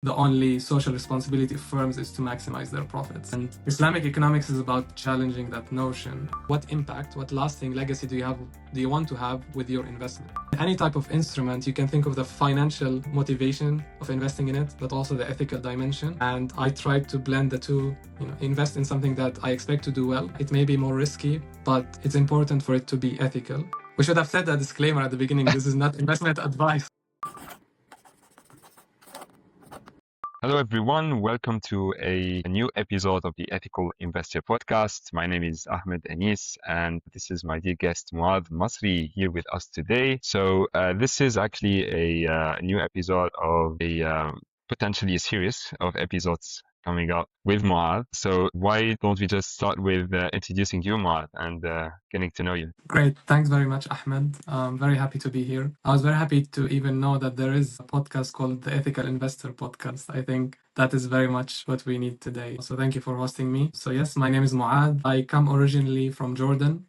the only social responsibility of firms is to maximize their profits. And Islamic economics is about challenging that notion. What impact, what lasting legacy do you want to have with your investment? Any type of instrument, you can think of the financial motivation of investing in it, but also the ethical dimension. And I tried to blend the two, invest in something that I expect to do well. It may be more risky, but it's important for it to be ethical. We should have said a disclaimer at the beginning. This is not investment advice. Hello, everyone. Welcome to a new episode of the Ethical Investor Podcast. My name is Ahmed Anis, and this is my dear guest, Muath Masri, here with us today. So this is actually a new episode of a potentially a series of episodes coming up with Muath. So why don't we just start with introducing you, Muath, and getting to know you? Great. Thanks very much, Ahmed. I'm very happy to be here. I was very happy to even know that there is a podcast called the Ethical Investor Podcast. I think that is very much what we need today. So thank you for hosting me. So yes, my name is Muath. I come originally from Jordan.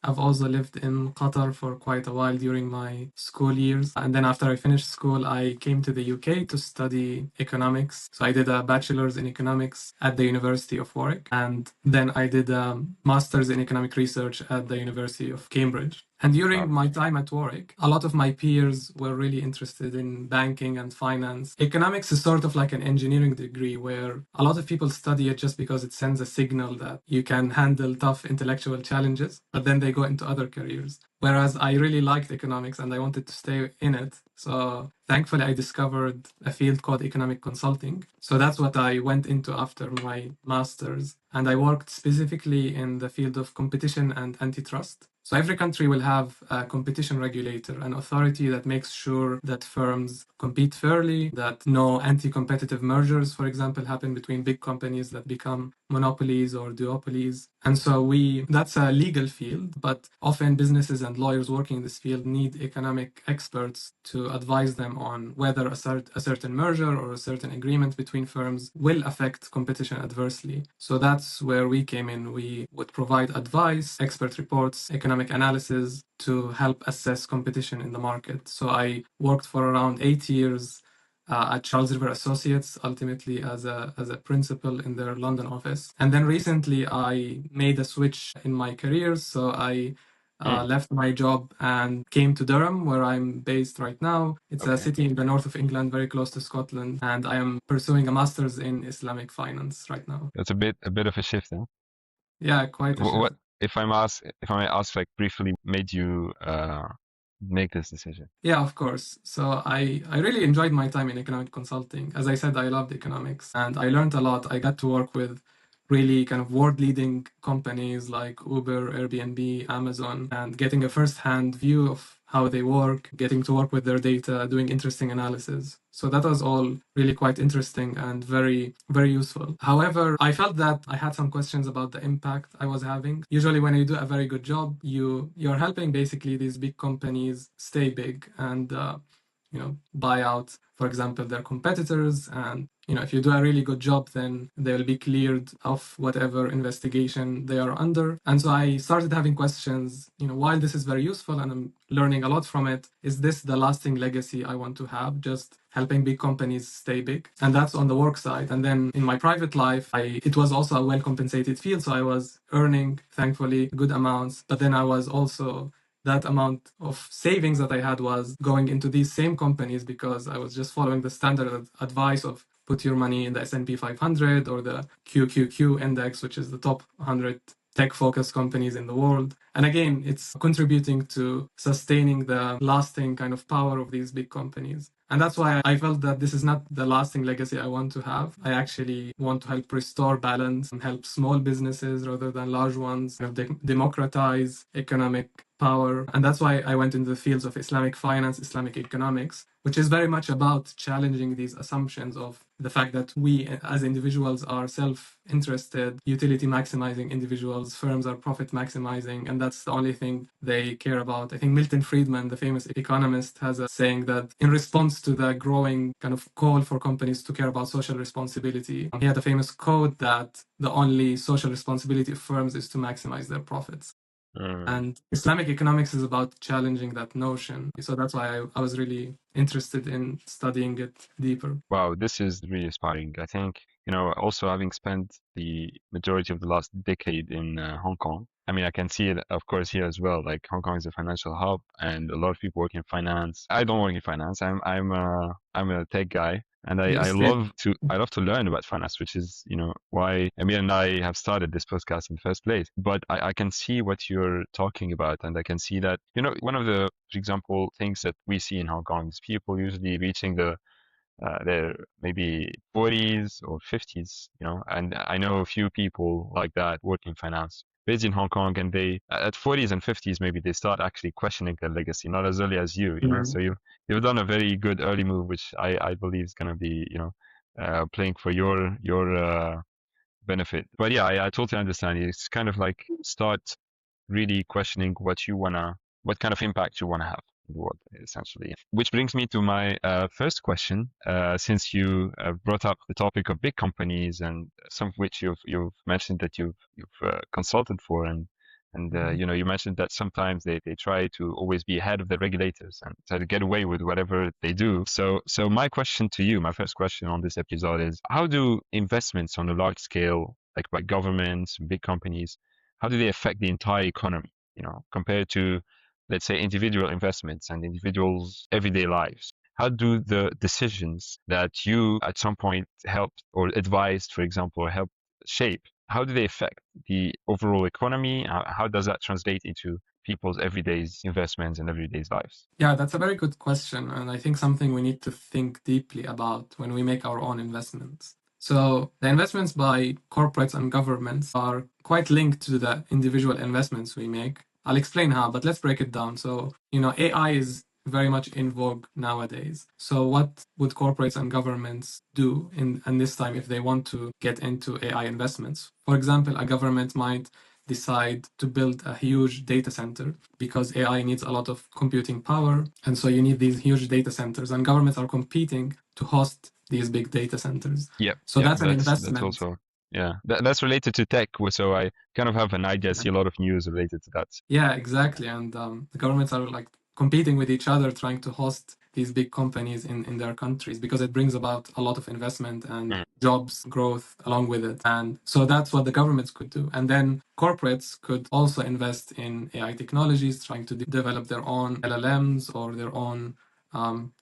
I've also lived in Qatar for quite a while during my school years. And then after I finished school, I came to the UK to study economics. So I did a bachelor's in economics at the University of Warwick. And then I did a master's in economic research at the University of Cambridge. And during my time at Warwick, a lot of my peers were really interested in banking and finance. Economics is sort of like an engineering degree where a lot of people study it just because it sends a signal that you can handle tough intellectual challenges, but then they go into other careers. Whereas I really liked economics and I wanted to stay in it. So thankfully, I discovered a field called economic consulting. So that's what I went into after my master's. And I worked specifically in the field of competition and antitrust. So every country will have a competition regulator, an authority that makes sure that firms compete fairly, that no anti-competitive mergers, for example, happen between big companies that become monopolies or duopolies. And so that's a legal field, but often businesses and lawyers working in this field need economic experts to advise them on whether a certain merger or a certain agreement between firms will affect competition adversely. So that's where we came in. We would provide advice, expert reports, economic analysis to help assess competition in the market. So I worked for around 8 years at Charles River Associates, ultimately as a principal in their London office. And then recently I made a switch in my career. So I left my job and came to Durham, where I'm based right now. It's a city in the north of England, very close to Scotland. And I am pursuing a master's in Islamic finance right now. That's a bit of a shift, huh? Yeah, quite a shift. What if I may ask, like, briefly made you make this decision? Yeah, of course. So I really enjoyed my time in economic consulting. As I said, I loved economics and I learned a lot. I got to work with really kind of world-leading companies like Uber, Airbnb, Amazon, and getting a first-hand view of how they work, getting to work with their data, doing interesting analysis. So that was all really quite interesting and very, very useful. However, I felt that I had some questions about the impact I was having. Usually when you do a very good job, you're helping basically these big companies stay big and buy out, for example, their competitors. And if you do a really good job, then they'll be cleared of whatever investigation they are under. And so I started having questions, while this is very useful and I'm learning a lot from it, is this the lasting legacy I want to have, just helping big companies stay big? And that's on the work side. And then in my private life, it was also a well-compensated field. So I was earning, thankfully, good amounts. But then I was also that amount of savings that I had was going into these same companies because I was just following the standard advice of put your money in the S&P 500 or the QQQ index, which is the top 100 tech-focused companies in the world. And again, it's contributing to sustaining the lasting kind of power of these big companies. And that's why I felt that this is not the lasting legacy I want to have. I actually want to help restore balance and help small businesses rather than large ones, democratize economic power. And that's why I went into the fields of Islamic finance, Islamic economics, which is very much about challenging these assumptions of the fact that we as individuals are self-interested, utility maximizing individuals, firms are profit maximizing, and that's the only thing they care about. I think Milton Friedman, the famous economist, has a saying that in response to the growing kind of call for companies to care about social responsibility, he had a famous quote that the only social responsibility of firms is to maximize their profits. And Islamic economics is about challenging that notion. So that's why I was really interested in studying it deeper. Wow, this is really inspiring. I think, also having spent the majority of the last decade in Hong Kong, I mean, I can see it, of course, here as well. Like Hong Kong is a financial hub, and a lot of people work in finance. I don't work in finance. I'm a tech guy, and I love to learn about finance, which is why Emil and I have started this podcast in the first place. But I can see what you're talking about, and I can see that one of the, for example, things that we see in Hong Kong is people usually reaching their maybe 40s or 50s, and I know a few people like that work in finance based in Hong Kong, and they at 40s and 50s maybe they start actually questioning their legacy, not as early as you. So you've done a very good early move, which I believe is going to be playing for your benefit. But yeah, I totally understand. It's kind of like start really questioning what kind of impact you wanna have in the world, essentially. Which brings me to my first question. Since you brought up the topic of big companies, and some of which you've mentioned that you've consulted for, and you mentioned that sometimes they try to always be ahead of the regulators and try to get away with whatever they do. So my question to you, my first question on this episode is, how do investments on a large scale, like by governments, big companies, how do they affect the entire economy, compared to, let's say, individual investments and individuals' everyday lives? How do the decisions that you at some point helped or advised, for example, or helped shape, how do they affect the overall economy? How does that translate into people's everyday investments and everyday lives? Yeah, that's a very good question. And I think something we need to think deeply about when we make our own investments. So the investments by corporates and governments are quite linked to the individual investments we make. I'll explain how, but let's break it down. So, AI is very much in vogue nowadays. So what would corporates and governments do in this time if they want to get into AI investments? For example, a government might decide to build a huge data center because AI needs a lot of computing power. And so you need these huge data centers, and governments are competing to host these big data centers. Yeah, So yeah, that's an that's investment. also, yeah, that's related to tech. So I kind of have an idea. I see a lot of news related to that. Yeah, exactly. And the governments are like competing with each other, trying to host these big companies in their countries because it brings about a lot of investment and jobs growth along with it. And so that's what the governments could do. And then corporates could also invest in AI technologies, trying to develop their own LLMs or their own on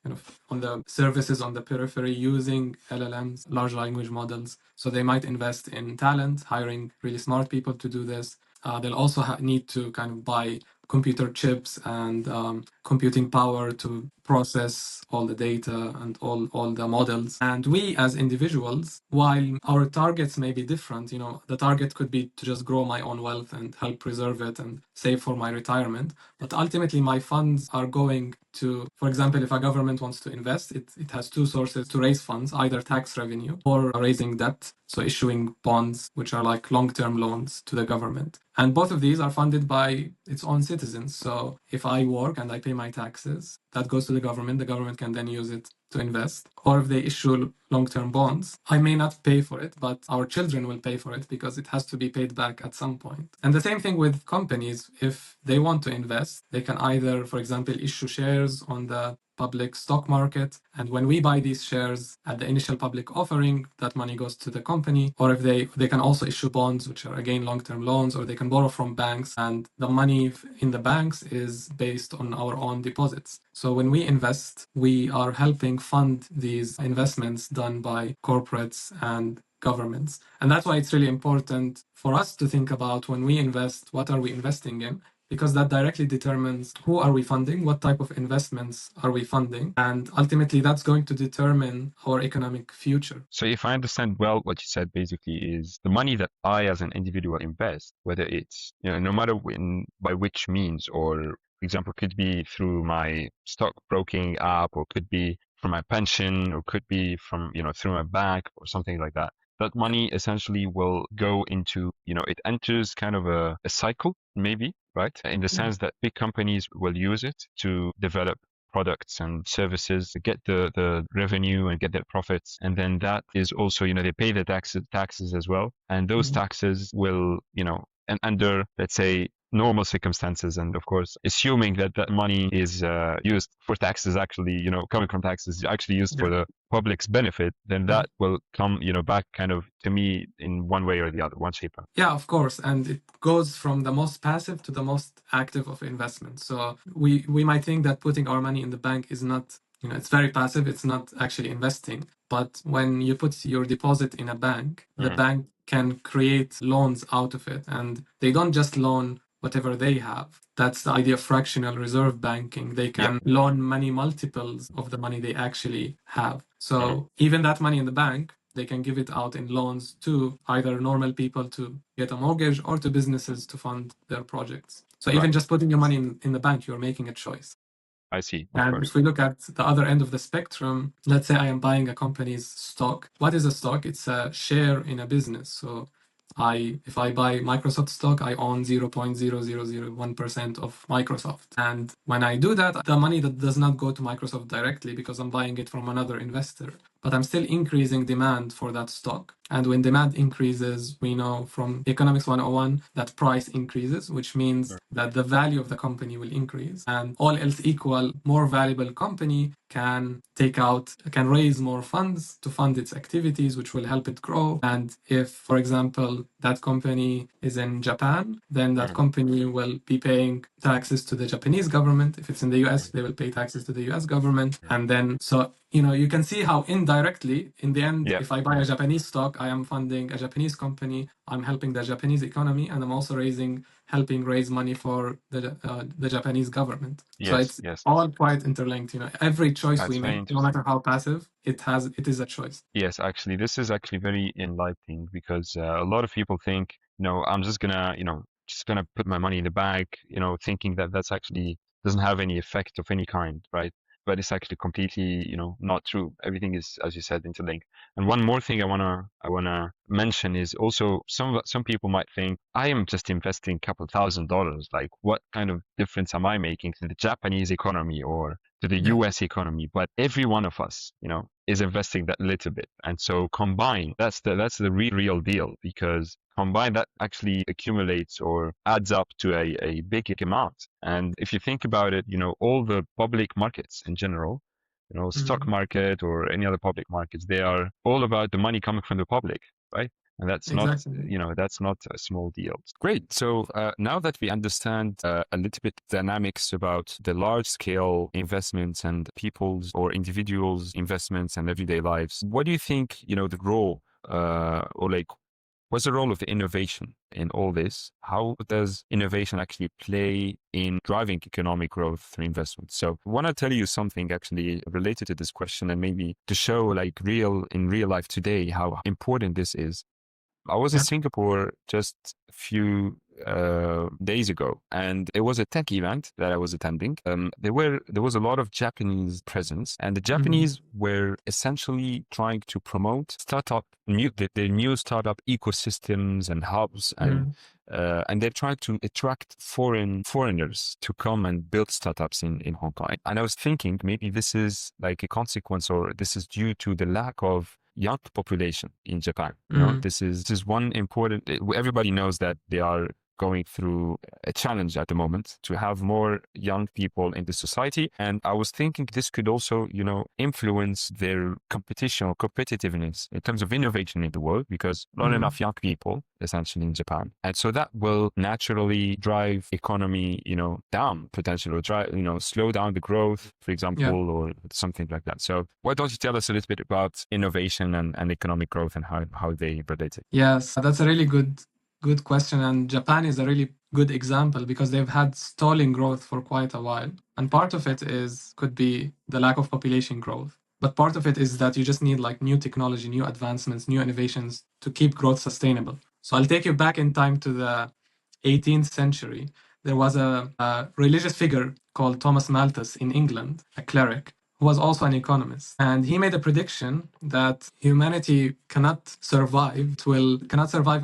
the services on the periphery using LLMs, large language models. So they might invest in talent, hiring really smart people to do this. They'll also need to kind of buy computer chips and computing power to process all the data and all the models. And we as individuals, while our targets may be different, the target could be to just grow my own wealth and help preserve it and save for my retirement. But ultimately, my funds are going to, for example, if a government wants to invest, it has two sources to raise funds, either tax revenue or raising debt. So issuing bonds, which are like long-term loans to the government. And both of these are funded by its own citizens. So if I work and I pay my taxes, that goes to the government. The government can then use it to invest. Or if they issue long-term bonds, I may not pay for it, but our children will pay for it because it has to be paid back at some point. And the same thing with companies. If they want to invest, they can either, for example, issue shares on the public stock market. And when we buy these shares at the initial public offering, that money goes to the company. Or if they can also issue bonds, which are again long-term loans, or they can borrow from banks. And the money in the banks is based on our own deposits. So when we invest, we are helping fund these investments done by corporates and governments. And that's why it's really important for us to think about when we invest, what are we investing in? Because that directly determines who are we funding, what type of investments are we funding, and ultimately that's going to determine our economic future. So if I understand well, what you said basically is the money that I as an individual invest, whether it's, no matter by which means, or for example, could be through my stock broking app, or could be from my pension, or could be from, through my bank or something like that. That money essentially will go into, it enters kind of a cycle, maybe, right? In the sense that big companies will use it to develop products and services, get the revenue and get their profits. And then that is also, they pay the taxes as well. And those taxes will, and under, let's say, normal circumstances, and of course, assuming that that money is used for taxes, actually, coming from taxes, actually used Yeah. for the public's benefit, then Yeah. that will come, back kind of to me in one way or the other, one shape. Yeah, of course. And it goes from the most passive to the most active of investments. So we might think that putting our money in the bank is not, it's very passive, it's not actually investing. But when you put your deposit in a bank, the Mm, bank can create loans out of it. And they don't just loan whatever they have. That's the idea of fractional reserve banking. They yeah. can loan many multiples of the money they actually have. Mm, So even that money in the bank, they can give it out in loans to either normal people to get a mortgage or to businesses to fund their projects. So even right. just putting your money in the bank, you're making a choice. I see. Of And if course. we look at the other end of the spectrum, let's say I am buying a company's stock. What is a stock? It's a share in a business. So if I buy Microsoft stock, I own 0.0001% of Microsoft. And when I do that, the money that does not go to Microsoft directly because I'm buying it from another investor, but I'm still increasing demand for that stock. And when demand increases, we know from Economics 101 that price increases, which means Mm, that the value of the company will increase. And all else equal, more valuable company can raise more funds to fund its activities, which will help it grow. And if, for example, that company is in Japan, then that mm, company will be paying taxes to the Japanese government. If it's in the US, mm, they will pay taxes to the US government. mm. And then, so, you can see how indirectly, in the end, Yeah. if I buy a Japanese stock, I am funding a Japanese company, I'm helping the Japanese economy, and I'm also helping raise money for the Japanese government. So Yes. it's Yes. all quite interlinked. Every choice That's we very make, no interesting. matter how passive, it is a choice. Yes, actually, this is actually very enlightening because a lot of people think, I'm just gonna put my money in the bank, thinking that that's actually doesn't have any effect of any kind, right? But it's actually completely, not true. Everything is, as you said, interlinked. And one more thing I wanna mention is also some people might think I am just investing a couple $1,000. Like, what kind of difference am I making to the Japanese economy or to the Yeah. US economy? But every one of us, is investing that little bit. And so combined, that's the real deal, because combined that actually accumulates or adds up to a big amount. And if you think about it, all the public markets in general, stock Mhm. market or any other public markets, they are all about the money coming from the public, right? And Exactly. that's not a small deal. Great. So now that we understand a little bit dynamics about the large scale investments and people's or individuals' investments and everyday lives, what do you think, the role or like, what's the role of the innovation in all this? How does innovation actually play in driving economic growth through investment? So I want to tell you something actually related to this question, and maybe to show like in real life today how important this is. I was in Yeah. Singapore just a few days ago, and it was a tech event that I was attending. There was a lot of Japanese presence, and the Mhm. Japanese were essentially trying to promote the new startup ecosystems and hubs, Mhm. and they're trying to attract foreigners to come and build startups in Hong Kong. And I was thinking maybe this is like a consequence, or this is due to the lack of young population in Japan. Mhm. This is one important. Everybody knows that they are going through a challenge at the moment to have more young people in the society. And I was thinking this could also, influence their competition or competitiveness in terms of innovation in the world, because not Mhm. enough young people essentially in Japan. And so that will naturally drive economy, down potentially, or drive, slow down the growth, for Yeah. example, or something like that. So why don't you tell us a little bit about innovation and economic growth and how they relate it? Yes, that's a really good question. And Japan is a really good example because they've had stalling growth for quite a while. And part of it could be the lack of population growth. But part of it is that you just need like new technology, new advancements, new innovations to keep growth sustainable. So I'll take you back in time to the 18th century. There was a religious figure called Thomas Malthus in England, a cleric, who was also an economist. And he made a prediction that humanity cannot survive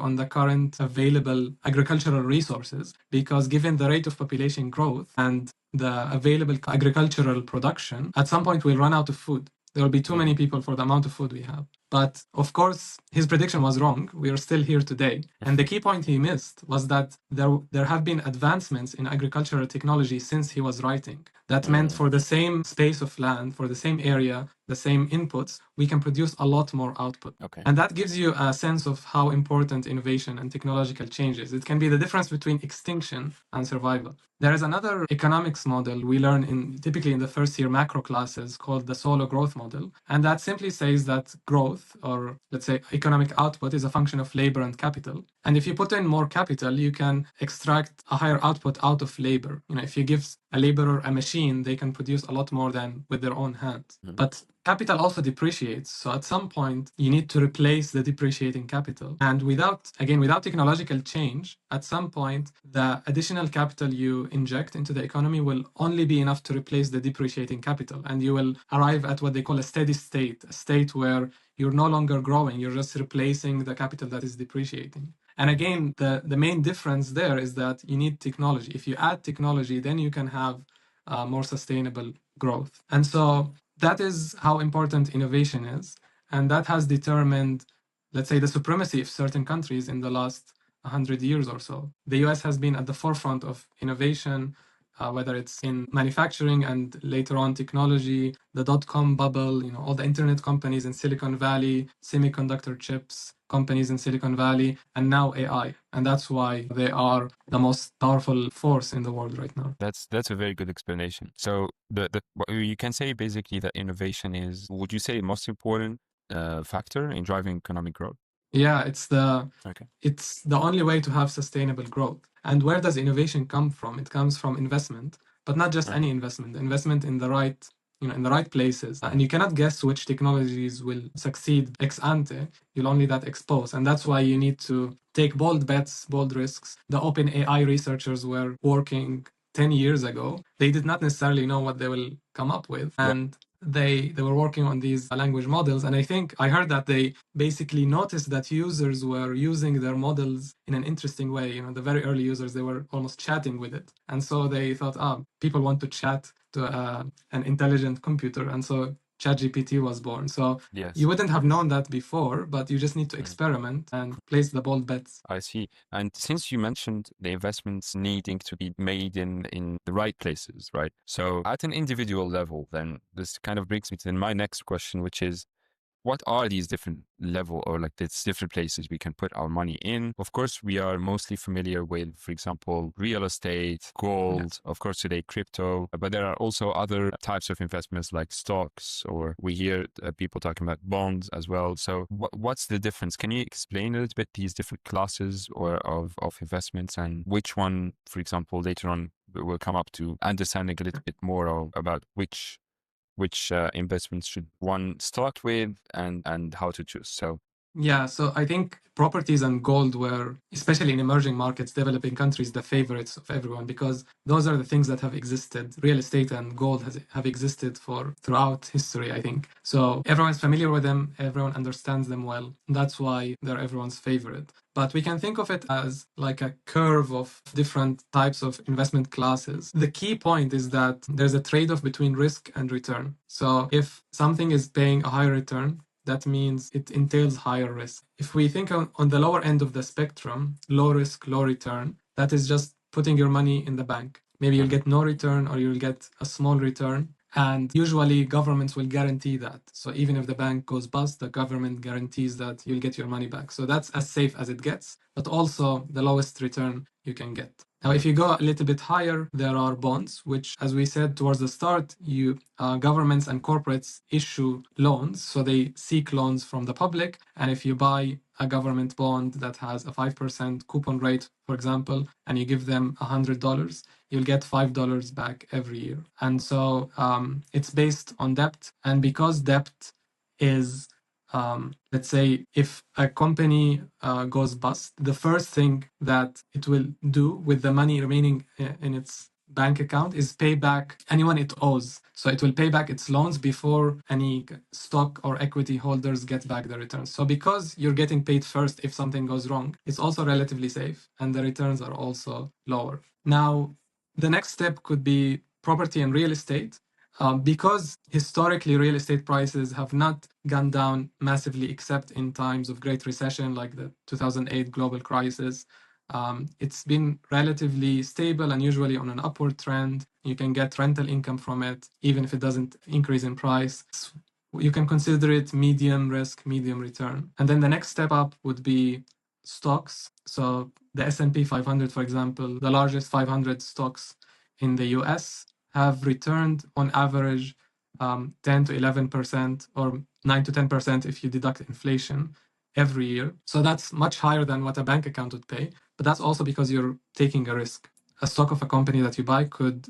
on the current available agricultural resources, because given the rate of population growth and the available agricultural production, at some point we'll run out of food. There will be too many Mm, people for the amount of food we have. But of course, his prediction was wrong. We are still here today. And the key point he missed was that there have been advancements in agricultural technology since he was writing. That meant for the same space of land, for the same area, the same inputs, we can produce a lot more output. Okay. And that gives you a sense of how important innovation and technological change is. It can be the difference between extinction and survival. There is another economics model we learn typically in the first year macro classes called the solo growth model. And that simply says that growth, or let's say economic output, is a function of labor and capital. And if you put in more capital, you can extract a higher output out of labor. If you give a laborer a machine, they can produce a lot more than with their own hands. But capital also depreciates. So at some point, you need to replace the depreciating capital. And without technological change, at some point, the additional capital you inject into the economy will only be enough to replace the depreciating capital. And you will arrive at what they call a steady state, a state where you're no longer growing, you're just replacing the capital that is depreciating. And again, the main difference there is that you need technology. If you add technology, then you can have more sustainable growth. And so that is how important innovation is. And that has determined, let's say, the supremacy of certain countries in the last 100 years or so. The US has been at the forefront of innovation, whether it's in manufacturing and later on technology, the dot-com bubble, all the internet companies in Silicon Valley, semiconductor chips companies in Silicon Valley, and now AI. And that's why they are the most powerful force in the world right now. That's a very good explanation. So you can say basically that innovation is, would you say, the most important factor in driving economic growth? Yeah, it's the only way to have sustainable growth. And where does innovation come from? It comes from investment, but not just any investment in the right places. And you cannot guess which technologies will succeed ex ante. You'll only that expose. And that's why you need to take bold bets, bold risks. The open AI researchers were working 10 years ago. They did not necessarily know what they will come up with. And they were working on these language models. And I think I heard that they basically noticed that users were using their models in an interesting way. The very early users, they were almost chatting with it. And so they thought, people want to chat to an intelligent computer. And so ChatGPT was born. So you wouldn't have known that before, but you just need to experiment and place the bold bets. I see. And since you mentioned the investments needing to be made in the right places, right? So at an individual level, then this kind of brings me to my next question, which is, what are these different level or like these different places we can put our money in? Of course, we are mostly familiar with, for example, real estate, gold, of course, today crypto, but there are also other types of investments like stocks, or we hear people talking about bonds as well. So what's the difference? Can you explain a little bit these different classes of investments, and which one, for example, later on we'll come up to understanding a little bit more about which investments should one start with and how to choose. So I think properties and gold were, especially in emerging markets, developing countries, the favorites of everyone, because those are the things that have existed. Real estate and gold have existed throughout history, I think. So everyone's familiar with them, everyone understands them well. That's why they're everyone's favorite. But we can think of it as like a curve of different types of investment classes. The key point is that there's a trade-off between risk and return. So if something is paying a higher return, that means it entails higher risk. If we think on the lower end of the spectrum, low risk, low return, that is just putting your money in the bank. Maybe you'll get no return or you'll get a small return. And usually governments will guarantee that. So even if the bank goes bust, the government guarantees that you'll get your money back. So that's as safe as it gets, but also the lowest return you can get. Now, if you go a little bit higher, there are bonds, which, as we said towards the start, governments and corporates issue loans. So they seek loans from the public. And if you buy a government bond that has a 5% coupon rate, for example, and you give them $100, you'll get $5 back every year. And so it's based on debt. And because debt is let's say if a company goes bust, the first thing that it will do with the money remaining in its bank account is pay back anyone it owes. So it will pay back its loans before any stock or equity holders get back the returns. So because you're getting paid first if something goes wrong, it's also relatively safe and the returns are also lower. Now, the next step could be property and real estate. Because historically real estate prices have not gone down massively except in times of great recession like the 2008 global crisis. It's been relatively stable and usually on an upward trend. You can get rental income from it, even if it doesn't increase in price. You can consider it medium risk, medium return. And then the next step up would be stocks. So the S&P 500, for example, the largest 500 stocks in the US have returned on average 10 to 11% or 9 to 10% if you deduct inflation every year. So that's much higher than what a bank account would pay. But that's also because you're taking a risk. A stock of a company that you buy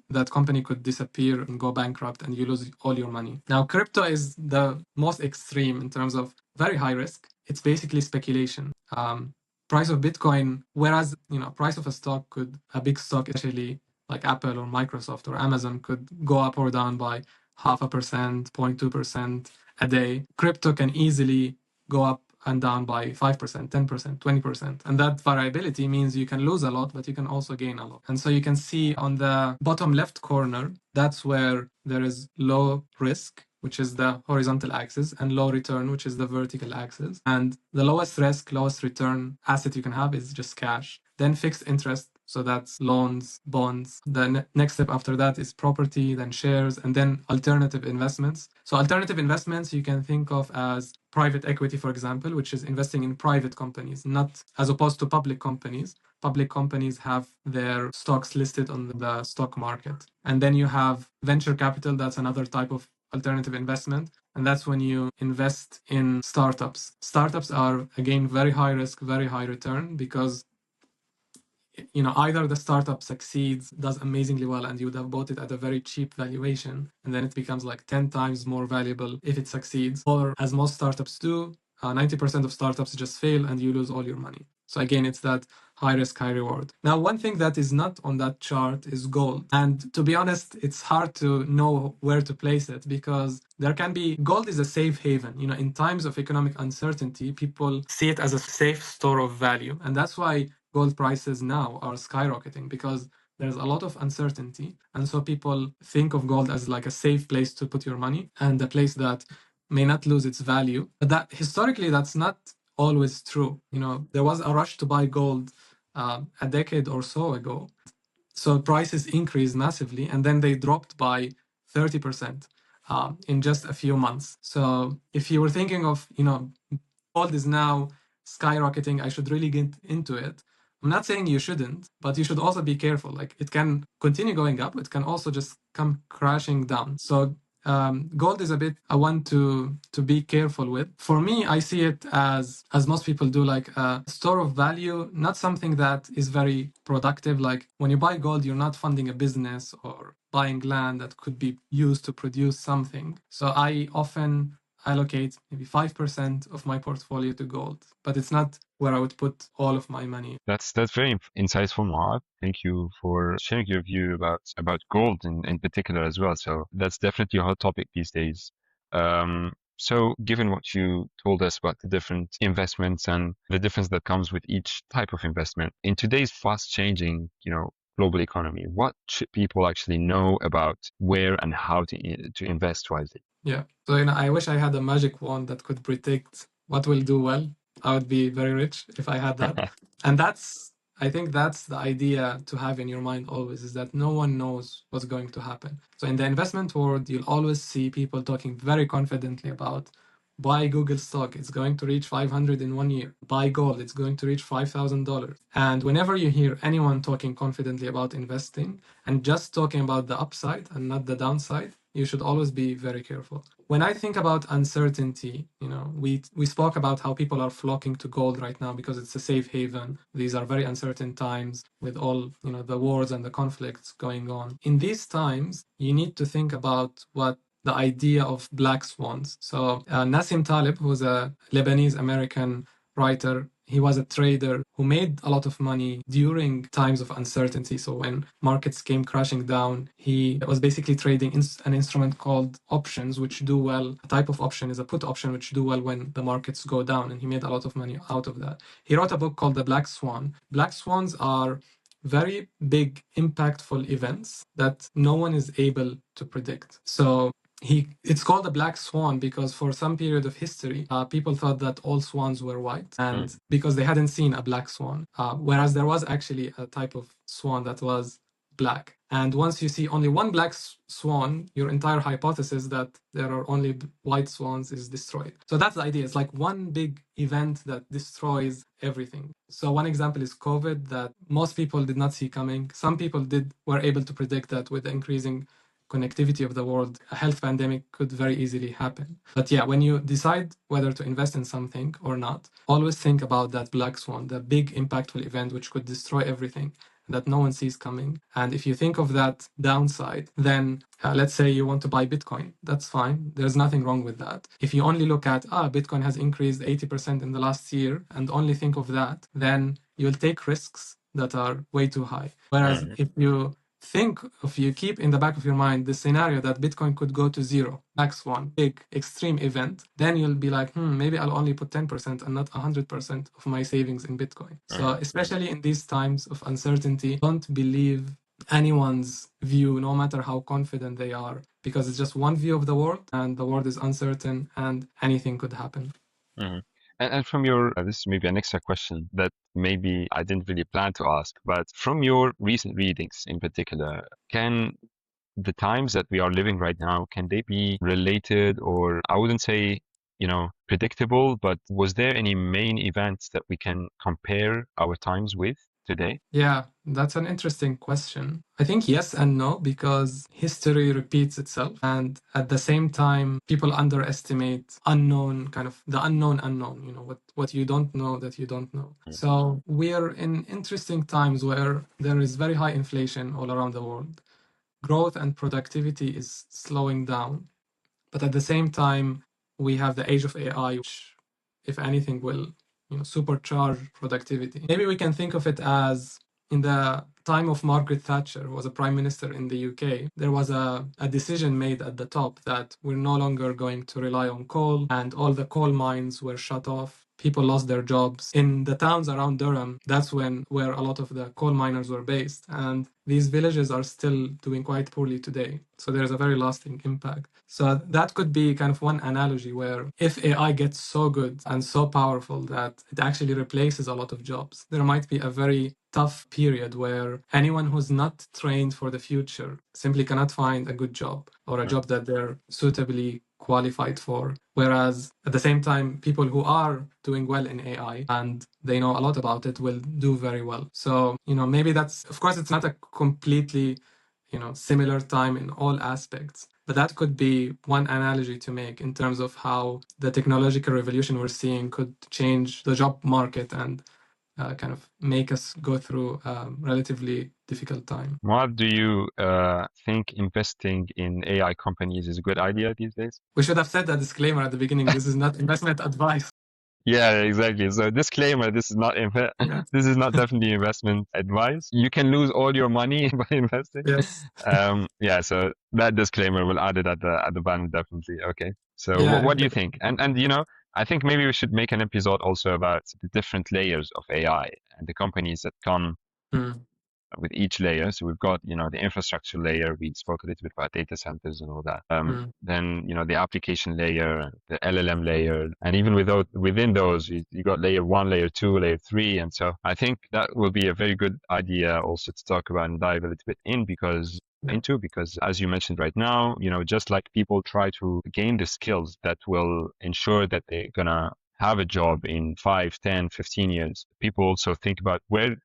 that company could disappear and go bankrupt and you lose all your money. Now, crypto is the most extreme in terms of very high risk. It's basically speculation. Price of Bitcoin, whereas price of a big stock, especially like Apple or Microsoft or Amazon, could go up or down by 0.5%, 0.2% a day. Crypto can easily go up and down by 5%, 10%, 20%. And that variability means you can lose a lot, but you can also gain a lot. And so you can see on the bottom left corner, that's where there is low risk, which is the horizontal axis, and low return, which is the vertical axis. And the lowest risk, lowest return asset you can have is just cash. Then fixed interest, so that's loans, bonds. The next step after that is property, then shares, and then alternative investments. So alternative investments you can think of as private equity, for example, which is investing in private companies, not as opposed to public companies. Public companies have their stocks listed on the stock market. And then you have venture capital, that's another type of alternative investment. And that's when you invest in startups. Startups are, again, very high risk, very high return because either the startup succeeds, does amazingly well, and you would have bought it at a very cheap valuation, and then it becomes like 10 times more valuable if it succeeds. Or as most startups do, 90% of startups just fail and you lose all your money. So again, it's that high risk, high reward. Now, one thing that is not on that chart is gold. And to be honest, it's hard to know where to place it because gold is a safe haven. In times of economic uncertainty, people see it as a safe store of value. And that's why gold prices now are skyrocketing because there's a lot of uncertainty. And so people think of gold as like a safe place to put your money and a place that may not lose its value. But that historically, that's not always true. There was a rush to buy gold a decade or so ago. So prices increased massively and then they dropped by 30% in just a few months. So if you were thinking of, gold is now skyrocketing, I should really get into it. I'm not saying you shouldn't, but you should also be careful. Like it can continue going up, it can also just come crashing down. So gold is a bit a one to be careful with. For me, I see it as most people do, like a store of value, not something that is very productive. Like when you buy gold, you're not funding a business or buying land that could be used to produce something. So I often allocate maybe 5% of my portfolio to gold, but it's not where I would put all of my money. That's very insightful, Muath. Thank you for sharing your view about gold in particular as well. So that's definitely a hot topic these days. So given what you told us about the different investments and the difference that comes with each type of investment in today's fast changing, global economy, what should people actually know about where and how to invest wisely? Yeah. So, I wish I had a magic wand that could predict what will do well. I would be very rich if I had that. And I think that's the idea to have in your mind always, is that no one knows what's going to happen. So in the investment world, you'll always see people talking very confidently about buy Google stock, it's going to reach 500 in 1 year. Buy gold, it's going to reach $5,000. And whenever you hear anyone talking confidently about investing and just talking about the upside and not the downside, you should always be very careful. When I think about uncertainty, we spoke about how people are flocking to gold right now because it's a safe haven. These are very uncertain times with all, the wars and the conflicts going on. In these times, you need to think about what the idea of black swans. So Nassim Taleb, who's a Lebanese American writer, he was a trader who made a lot of money during times of uncertainty. So when markets came crashing down, he was basically trading an instrument called options, which do well. A type of option is a put option, which do well when the markets go down. And he made a lot of money out of that. He wrote a book called The Black Swan. Black swans are very big, impactful events that no one is able to predict. So it's called a black swan because for some period of history, people thought that all swans were white, and because they hadn't seen a black swan, whereas there was actually a type of swan that was black. And once you see only one black swan, your entire hypothesis that there are only white swans is destroyed. So that's the idea. It's like one big event that destroys everything. So one example is COVID, that most people did not see coming. Some people were able to predict that with the increasing connectivity of the world, a health pandemic could very easily happen. But yeah, when you decide whether to invest in something or not, always think about that black swan, the big impactful event which could destroy everything that no one sees coming. And if you think of that downside, then let's say you want to buy Bitcoin. That's fine. There's nothing wrong with that. If you only look at, Bitcoin has increased 80% in the last year and only think of that, then you'll take risks that are way too high. Whereas if you keep in the back of your mind the scenario that Bitcoin could go to zero, black swan, big extreme event, then you'll be like, maybe I'll only put 10% and not 100% of my savings in Bitcoin. So especially in these times of uncertainty, don't believe anyone's view, no matter how confident they are, because it's just one view of the world and the world is uncertain and anything could happen. And from this is maybe an extra question that maybe I didn't really plan to ask, but from your recent readings in particular, can the times that we are living right now, can they be related, or I wouldn't say, predictable, but was there any main events that we can compare our times with today? Yeah, that's an interesting question. I think yes and no, because history repeats itself. And at the same time, people underestimate the unknown, what you don't know that you don't know. So we're in interesting times where there is very high inflation all around the world. Growth and productivity is slowing down. But at the same time, we have the age of AI, which, if anything, will supercharge productivity. Maybe we can think of it as in the time of Margaret Thatcher, who was a prime minister in the UK, there was a decision made at the top that we're no longer going to rely on coal, and all the coal mines were shut off. People lost their jobs. In the towns around Durham, that's where a lot of the coal miners were based. And these villages are still doing quite poorly today. So there's a very lasting impact. So that could be kind of one analogy where if AI gets so good and so powerful that it actually replaces a lot of jobs, there might be a very tough period where anyone who's not trained for the future simply cannot find a good job or a job that they're suitably qualified for. Whereas at the same time, people who are doing well in AI and they know a lot about it will do very well. So, maybe of course, it's not a completely, similar time in all aspects. But that could be one analogy to make in terms of how the technological revolution we're seeing could change the job market and kind of make us go through a relatively difficult time. What do you think investing in AI companies is a good idea these days? We should have said a disclaimer at the beginning. This is not investment advice. Yeah, exactly. So disclaimer, this is not Yeah. this is not definitely investment advice. You can lose all your money by investing. Yes. Yeah, so that disclaimer will add it at the bottom, definitely. Okay. So Yeah. what do you think? And I think maybe we should make an episode also about the different layers of AI and the companies that come Mm. with each layer. So we've got, the infrastructure layer. We spoke a little bit about data centers and all that. Then, the application layer, the LLM layer, and even within those, you got layer 1, layer 2, layer 3. And so I think that will be a very good idea also to talk about and dive a little bit because as you mentioned right now, just like people try to gain the skills that will ensure that they're gonna have a job in 5, 10, 15 years, people also think about where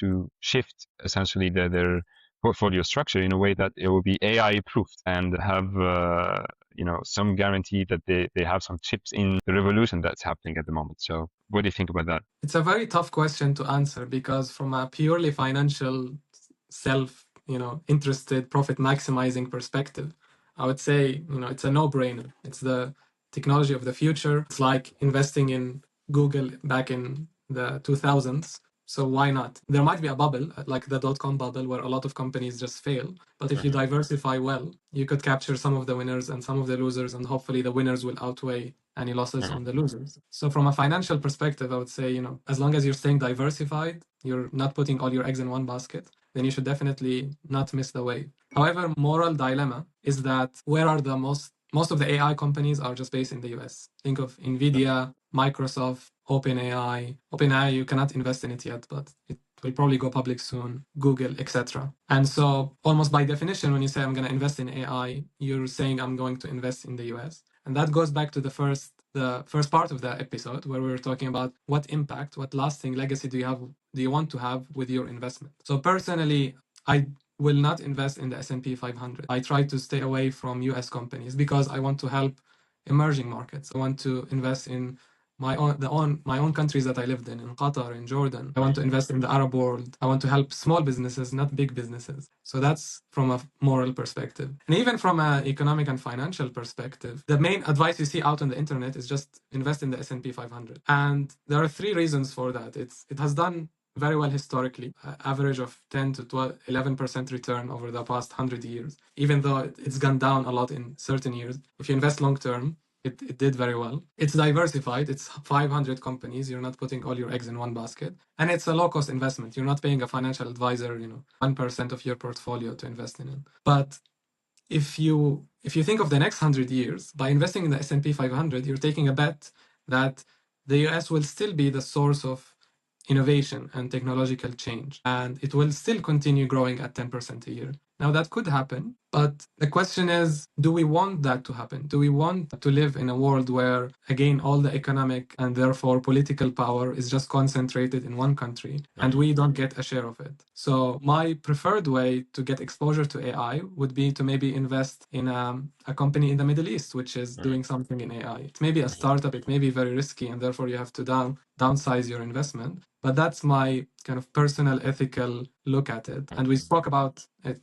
to shift essentially their portfolio structure in a way that it will be AI proofed and have, some guarantee that they have some chips in the revolution that's happening at the moment. So what do you think about that? It's a very tough question to answer because from a purely financial interested profit maximizing perspective, I would say, it's a no-brainer. It's the technology of the future. It's like investing in Google back in the 2000s. So why not? There might be a bubble, like the dot-com bubble, where a lot of companies just fail. But if you diversify well, you could capture some of the winners and some of the losers, and hopefully the winners will outweigh any losses on the losers. So from a financial perspective, I would say, as long as you're staying diversified, you're not putting all your eggs in one basket, then you should definitely not miss the wave. However, moral dilemma is that where are the most of the AI companies are just based in the US. Think of Nvidia, Microsoft, OpenAI. OpenAI, you cannot invest in it yet, but it will probably go public soon, Google, etc. And so almost by definition, when you say I'm going to invest in AI, you're saying I'm going to invest in the US. And that goes back to the first part of the episode where we were talking about what impact, what lasting legacy do you want to have with your investment. So personally, I will not invest in the S&P 500. I try to stay away from US companies because I want to help emerging markets. I want to invest in my own countries that I lived in Qatar, in Jordan. I want to invest in the Arab world. I want to help small businesses, not big businesses. So that's from a moral perspective. And even from an economic and financial perspective, the main advice you see out on the internet is just invest in the S&P 500. And there are three reasons for that. It has done very well historically, average of 10 to 12, 11% return over the past 100 years, even though it's gone down a lot in certain years. If you invest long term, it did very well. It's diversified. It's 500 companies. You're not putting all your eggs in one basket. And it's a low-cost investment. You're not paying a financial advisor, 1% of your portfolio to invest in it. But if you think of the next 100 years, by investing in the S&P 500, you're taking a bet that the US will still be the source of innovation and technological change, and it will still continue growing at 10% a year. Now, that could happen, but the question is, do we want that to happen? Do we want to live in a world where, again, all the economic and therefore political power is just concentrated in one country and we don't get a share of it? So my preferred way to get exposure to AI would be to maybe invest in a company in the Middle East, which is doing something in AI. It may be a startup, it may be very risky, and therefore you have to downsize your investment. But that's my kind of personal ethical look at it. And we spoke about it,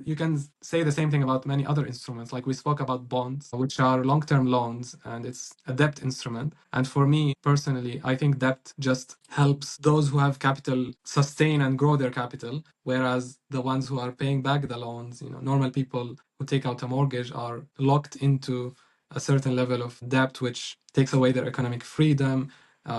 you can say the same thing about many other instruments. Like we spoke about bonds, which are long-term loans, and it's a debt instrument. And for me personally, I think debt just helps those who have capital sustain and grow their capital, whereas the ones who are paying back the loans, normal people who take out a mortgage are locked into a certain level of debt, which takes away their economic freedom.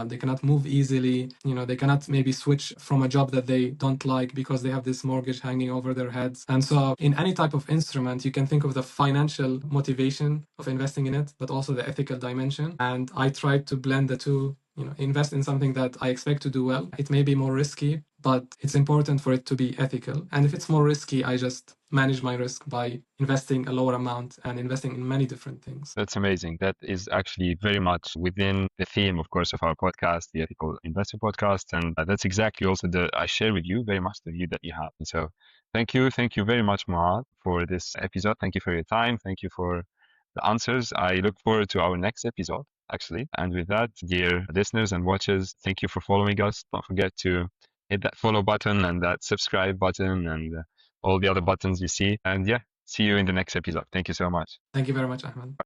They cannot move easily. They cannot maybe switch from a job that they don't like because they have this mortgage hanging over their heads. And so in any type of instrument, you can think of the financial motivation of investing in it, but also the ethical dimension. And I try to blend the two, invest in something that I expect to do well. It may be more risky, but it's important for it to be ethical. And if it's more risky, I just manage my risk by investing a lower amount and investing in many different things. That's amazing. That is actually very much within the theme, of course, of our podcast, the Ethical Investor Podcast. And that's exactly also I share with you very much the view that you have. And so thank you very much, Muath, for this episode. Thank you for your time. Thank you for the answers. I look forward to our next episode, actually. And with that, dear listeners and watchers, thank you for following us. Don't forget to hit that follow button and that subscribe button and all the other buttons you see. And yeah, see you in the next episode. Thank you so much. Thank you very much, Ahmed.